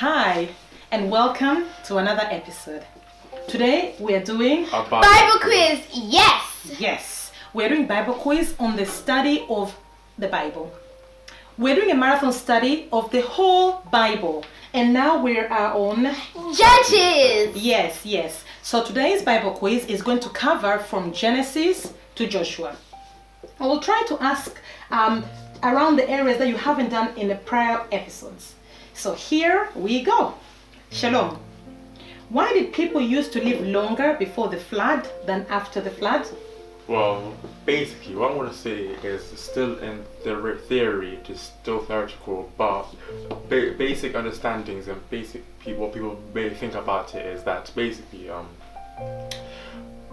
Hi, and welcome to another episode. Today we are doing a Bible quiz. Yes, we are doing Bible quiz on the study of the Bible. We're doing a marathon study of the whole Bible, and now we are on Judges. Yes. So today's Bible quiz is going to cover from Genesis to Joshua. I will try to ask around the areas that you haven't done in the prior episodes. So here we go. Shalom. Why did people used to live longer before the flood than after the flood? Well, basically, what I want to say is still in the theory, it is still theoretical, but basic understandings and what people may think about it is that basically,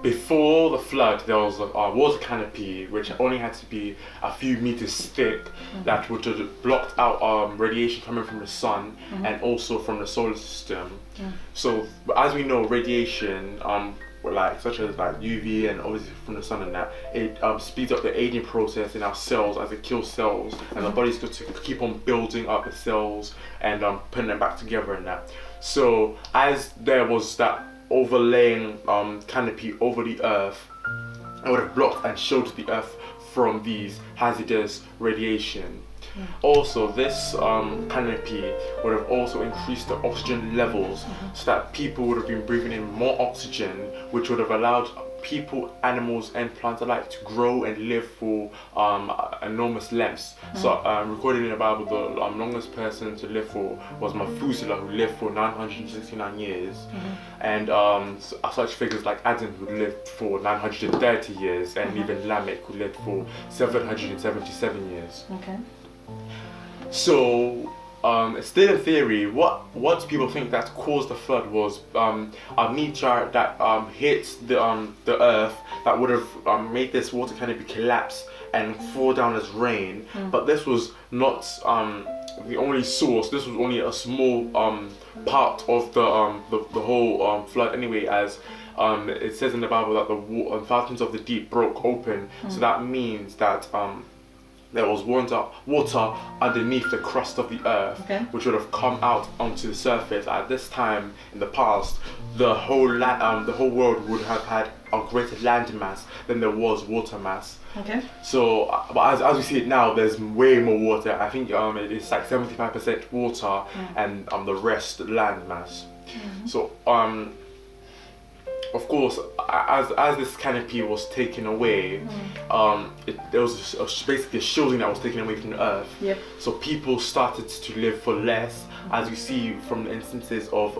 before the flood, there was a water canopy which only had to be a few meters thick that would have blocked out radiation coming from the sun and also from the solar system. So, as we know, radiation, such as UV and obviously from the sun and that, it speeds up the aging process in our cells as it kills cells, and the body's got to keep on building up the cells and putting them back together and that. So, as there was that overlaying canopy over the earth, it would have blocked and shielded the earth from these hazardous radiation. Also, this canopy would have also increased the oxygen levels so that people would have been breathing in more oxygen, which would have allowed people, animals and plants alike to grow and live for enormous lengths. So recorded in the Bible, the longest person to live for was Methuselah, who lived for 969 years, and such figures like Adam, who lived for 930 years, and even Lamech, who lived for 777 years. Okay. So, still in theory, what people think that caused the flood was a meteor that hit the earth that would have made this water canopy collapse and fall down as rain. But this was not the only source. This was only a small part of the whole flood anyway, as it says in the Bible that the fountains of the deep broke open. So that means that there was water underneath the crust of the earth, which would have come out onto the surface. At this time in the past, the whole world would have had a greater land mass than there was water mass. Okay. So, but as we see it now, there's way more water. I think it's like 75% water and the rest land mass. So, of course, as this canopy was taken away, there was basically a shielding that was taken away from the earth. So people started to live for less, as we see from the instances of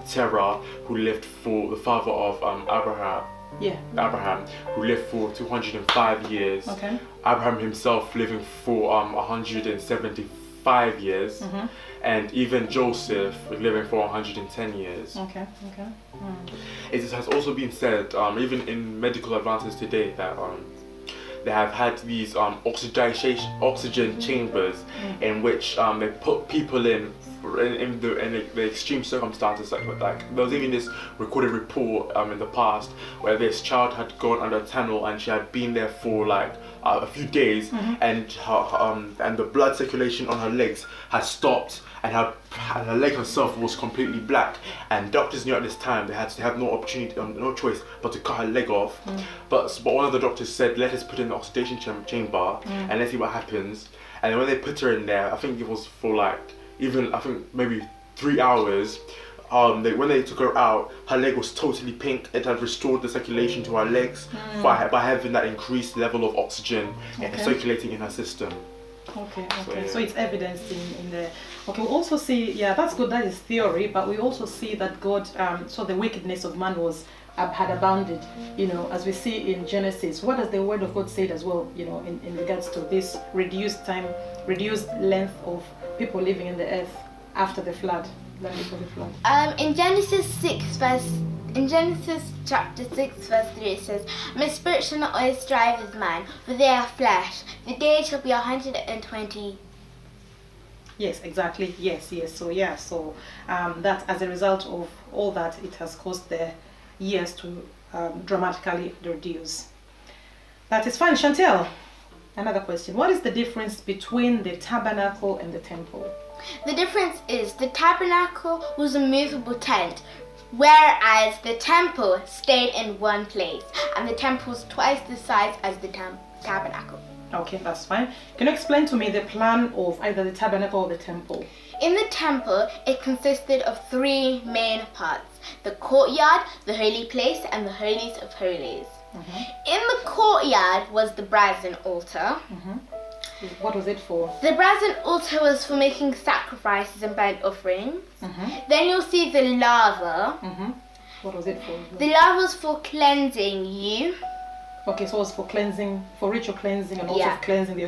Terah, who lived for the father of Abraham, who lived for 205 years. Abraham himself living for 175 years. And even Joseph living for 110 years. It has also been said, even in medical advances today, that they have had these oxygen chambers in which they put people in the extreme circumstances. Like there was even this recorded report in the past where this child had gone under a tunnel and she had been there for like a few days, and the blood circulation on her legs had stopped, and her leg herself was completely black, and doctors knew at this time they have no choice but to cut her leg off. But one of the doctors said, let us put her in the oxidation chamber and let's see what happens. And when they put her in there, I think it was for maybe 3 hours. When they took her out, her leg was totally pink. It had restored the circulation to her legs by having that increased level of oxygen circulating in her system. So it's evidenced in the. We also see, that's good, that is theory, but we also see that God saw the wickedness of man had abounded, as we see in Genesis. What does the word of God say as well, in regards to this reduced length of people living in the earth after the flood? In Genesis chapter 6 verse 3 it says, "My spirit shall not always strive with man, for they are flesh. The day shall be 120." Yes, exactly. Yes. So that as a result of all that, it has caused the years to dramatically reduce. That is fine. Chantel, another question. What is the difference between the tabernacle and the temple? The difference is the tabernacle was a movable tent, whereas the temple stayed in one place, and the temple was twice the size as the tabernacle. Okay, that's fine. Can you explain to me the plan of either the tabernacle or the temple? In the temple, it consisted of 3 main parts: the courtyard, the holy place, and the holies of holies. In the courtyard was the brazen altar. What was it for? The brazen altar was for making sacrifices and burnt offerings. Then you'll see the lava. What was it for? The lava was for cleansing you. Okay, so it was for cleansing, for ritual cleansing, and also Yeah. for cleansing the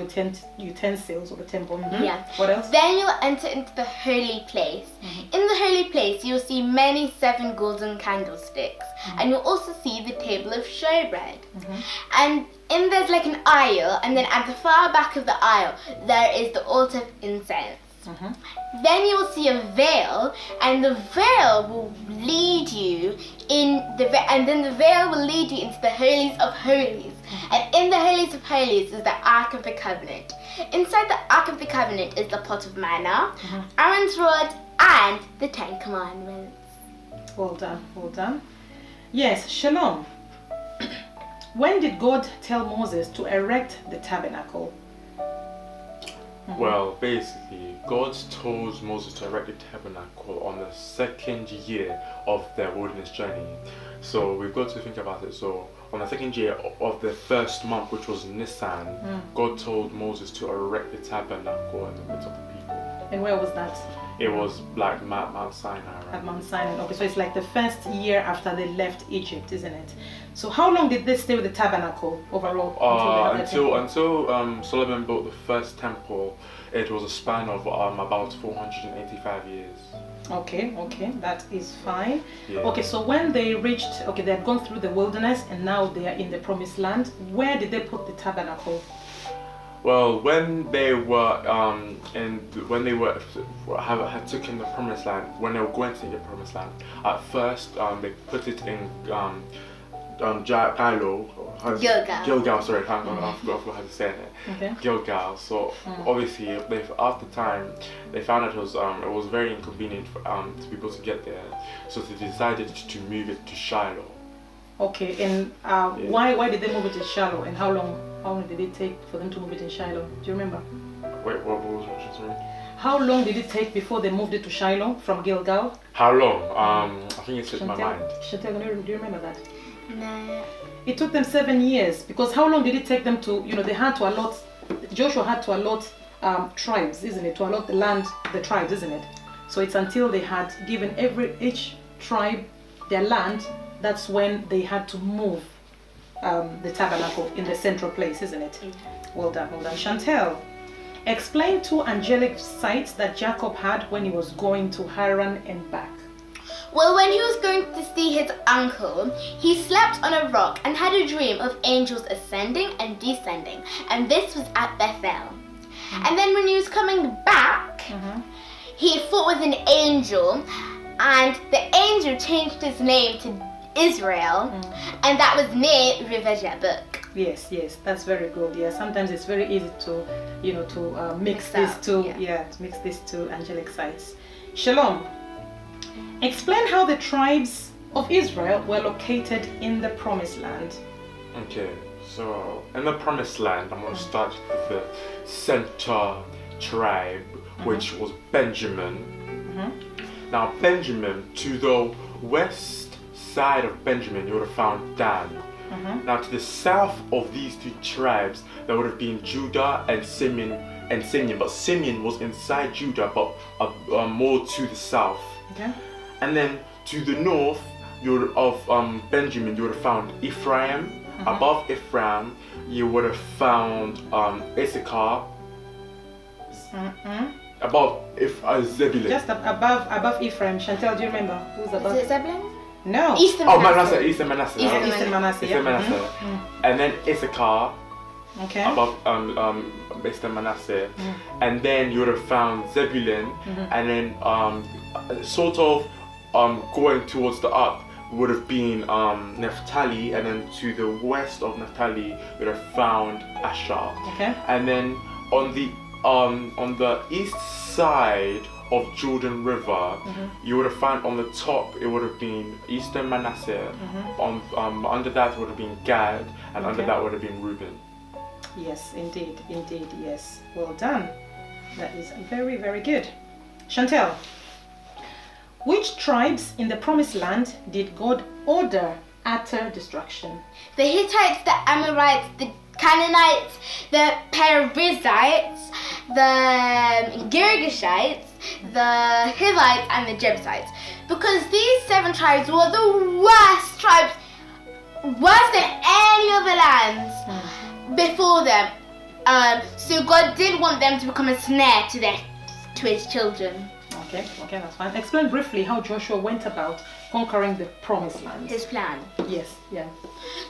utensils of the temple. Yeah. What else? Then you'll enter into the holy place. In the holy place, you'll see many 7 golden candlesticks, and you'll also see the table of showbread. And there's like an aisle, and then at the far back of the aisle, there is the altar of incense. Then you will see a veil, and the veil will lead you and then the veil will lead you into the holies of holies. And in the holies of holies is the Ark of the Covenant. Inside the Ark of the Covenant is the pot of manna, Aaron's rod, and the 10 Commandments. Well done, well done. Yes, Shalom. When did God tell Moses to erect the tabernacle? Well, basically, God told Moses to erect the tabernacle on the 2nd year of their wilderness journey. So we've got to think about it. So on the 2nd year of the 1st month, which was Nisan, God told Moses to erect the tabernacle in the midst of the people. And where was that? It was like Mount Sinai. Right? At Mount Sinai. Okay, so it's like the first year after they left Egypt, isn't it? So how long did they stay with the tabernacle overall? Until Solomon built the first temple, it was a span of about 485 years. Okay, that is fine. Yeah. Okay, so when they reached, they had gone through the wilderness and now they are in the promised land. Where did they put the tabernacle? Well, when they were had taken the promised land, when they were going to take the promised land, at first they put it in Gilgal. Sorry, I forgot how to say it. Okay. Gilgal. So obviously, after time they found that it was very inconvenient for to be able to get there. So they decided to move it to Shiloh. Okay, and why did they move it to Shiloh, and how long did it take for them to move it in Shiloh? Do you remember? Wait, what was the question, sorry? How long did it take before they moved it to Shiloh from Gilgal? How long? I think it slipped my mind. Chantel, do you remember that? No. It took them 7 years, because how long did it take them to, they had to allot, Joshua had to allot tribes, isn't it? To allot the land, the tribes, isn't it? So it's until they had given each tribe their land, that's when they had to move the tabernacle in the central place, isn't it? Well done, well done. Chantel, explain 2 angelic sights that Jacob had when he was going to Haran and back. Well, when he was going to see his uncle, he slept on a rock and had a dream of angels ascending and descending, and this was at Bethel. And then when he was coming back, he fought with an angel, and the angel changed his name to Israel, and that was near River Jabbok. Yes, that's very good. Yeah, sometimes it's very easy to, mix these two. Yeah, to mix these 2 angelic sights. Shalom. Explain how the tribes of Israel were located in the Promised Land. Okay, so in the Promised Land, I'm going to start with the center tribe, which was Benjamin. Now, Benjamin, to the west side of Benjamin, you would have found Dan. Now, to the south of these 2 tribes, there would have been Judah and Simeon. But Simeon was inside Judah, but more to the south. Okay. And then to the north of Benjamin, you would have found Ephraim. Above Ephraim, you would have found Issachar. Above Zebulun. Just above Ephraim. Chantel, do you remember who's above? Is it Zebulun? No. Eastern Manasseh. Eastern Manasseh. Eastern Manasseh. And then Issachar. Okay. Above Eastern Manasseh. And then you would have found Zebulun. And then sort of going towards the ark would have been Naphtali, and then to the west of Naphtali you would have found Asher. Okay. And then on the east side of Jordan River, you would have found on the top it would have been Eastern Manasseh. Under that would have been Gad, and under that would have been Reuben. Yes, indeed, yes. Well done. That is very, very good. Chantel, which tribes in the Promised Land did God order utter destruction? The Hittites, the Amorites, the Canaanites, the Perizzites, the Girgashites, the Hivites, and the Jebusites. Because these 7 tribes were the worst tribes, worse than any other lands before them. So God did want them to become a snare to his children. Okay, that's fine. Explain briefly how Joshua went about conquering the Promised Land. His plan. Yes, yeah.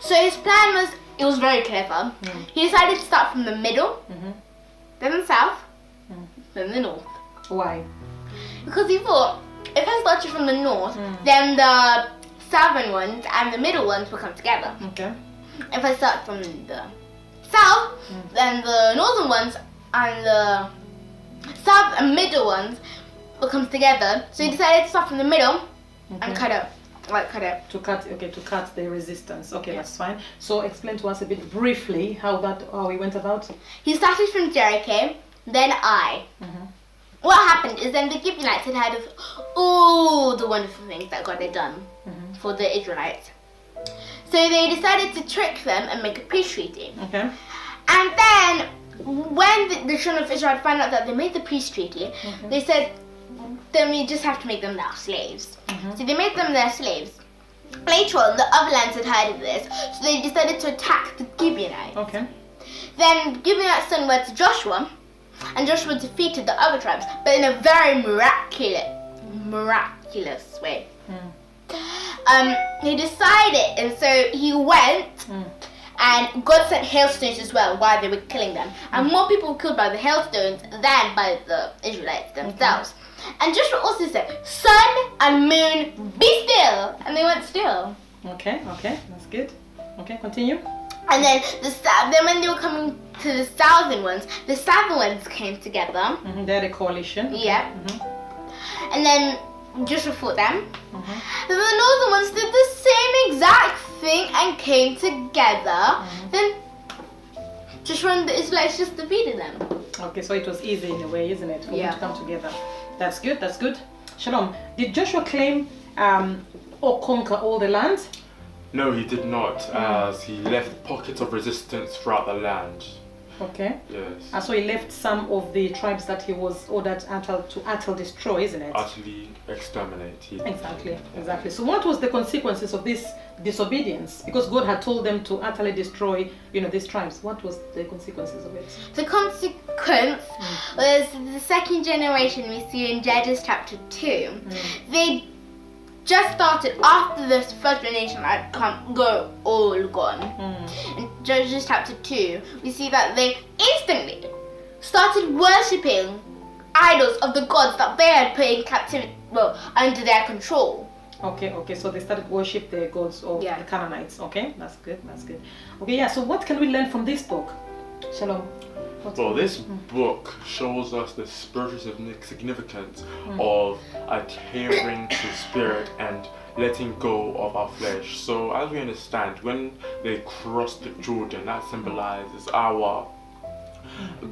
So his plan was very clever. He decided to start from the middle, then the south, then the north. Why? Because he thought, if I started from the north, then the southern ones and the middle ones will come together. Okay. If I start from the south, then the northern ones and the south and middle ones will come together. So he decided to start from the middle and cut it. To cut the resistance. Okay, that's fine. So explain to us a bit briefly how he went about. He started from Jericho, then Ai. What happened is then the Gibeonites had heard of all the wonderful things that God had done for the Israelites. So they decided to trick them and make a peace treaty. Okay. And then when the children of Israel found out that they made the peace treaty, they said, then we just have to make them our slaves. So they made them their slaves. Later on, the other lands had heard of this, so they decided to attack the Gibeonites. Okay. Then Gibeonites sent word to Joshua, and Joshua defeated the other tribes, but in a very miraculous way. He decided, and so he went, and God sent hailstones as well while they were killing them. And more people were killed by the hailstones than by the Israelites themselves. And Joshua also said, sun and moon, be still! And they went still. Okay, that's good. Okay, continue. And then when they were coming to the southern ones came together. They had a coalition. Yeah. And then Joshua fought them. And then the northern ones did the same exact thing and came together. Then Joshua and the Israelites just defeated them. Okay, so it was easy in a way, isn't it, for them to come together? That's good. Shalom, did Joshua claim or conquer all the land? No, he did not, as he left pockets of resistance throughout the land. Okay. Yes. And so he left some of the tribes that he was ordered to utterly destroy, isn't it? Utterly exterminate. Exactly. So what was the consequences of this disobedience? Because God had told them to utterly destroy, these tribes. What was the consequences of it? The consequence was the second generation we see in Judges chapter 2. They just started after the first generation had all gone. In Judges chapter 2, we see that they instantly started worshipping idols of the gods that they had put in captivity, under their control. Okay, so they started worship the gods of the Canaanites. Okay, that's good. Okay, yeah, so what can we learn from this book? Shalom. Well, this book shows us the spiritual significance of adhering to spirit and letting go of our flesh. So as we understand, when they crossed the Jordan, that symbolizes our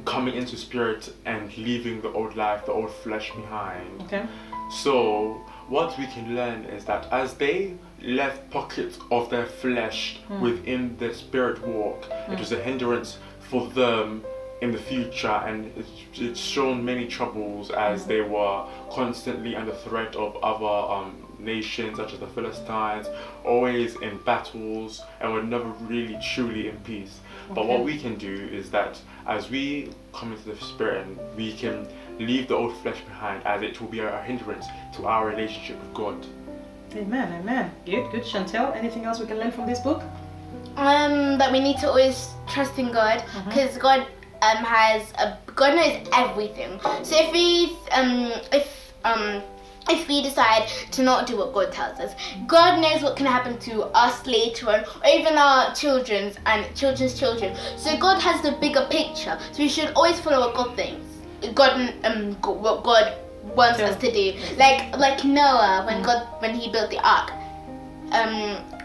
coming into spirit and leaving the old life, the old flesh behind. Okay. So what we can learn is that as they left pockets of their flesh within the spirit walk, it was a hindrance for them in the future, and it's shown many troubles as they were constantly under threat of other nations such as the Philistines, always in battles, and were never really truly in peace. But what we can do is that as we come into the spirit, and we can leave the old flesh behind, as it will be a hindrance to our relationship with God. Amen. Good. Chantel, anything else we can learn from this book? That we need to always trust in God, because God God knows everything. So if we decide to not do what God tells us, God knows what can happen to us later on, or even our children's and children's children. So God has the bigger picture. So we should always follow what God thinks. what God wants us to do. Like Noah when he built the ark,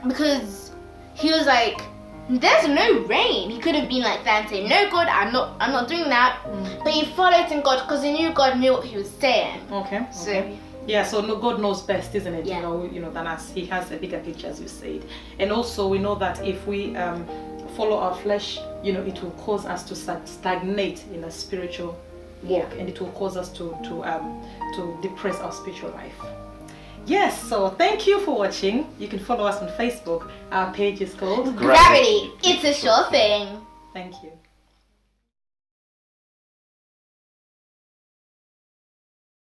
because he was like, there's no rain. He could have been like that and say, no, God, I'm not doing that. But he followed in God because he knew God knew what he was saying. Okay. So yeah, so God knows best, isn't it? Yeah. Than us. He has a bigger picture, as you said. And also we know that if we follow our flesh, it will cause us to stagnate in a spiritual walk, and it will cause us to depress our spiritual life. Yes, so thank you for watching. You can follow us on Facebook. Our page is called Gravity. It's a sure thing. Thank you.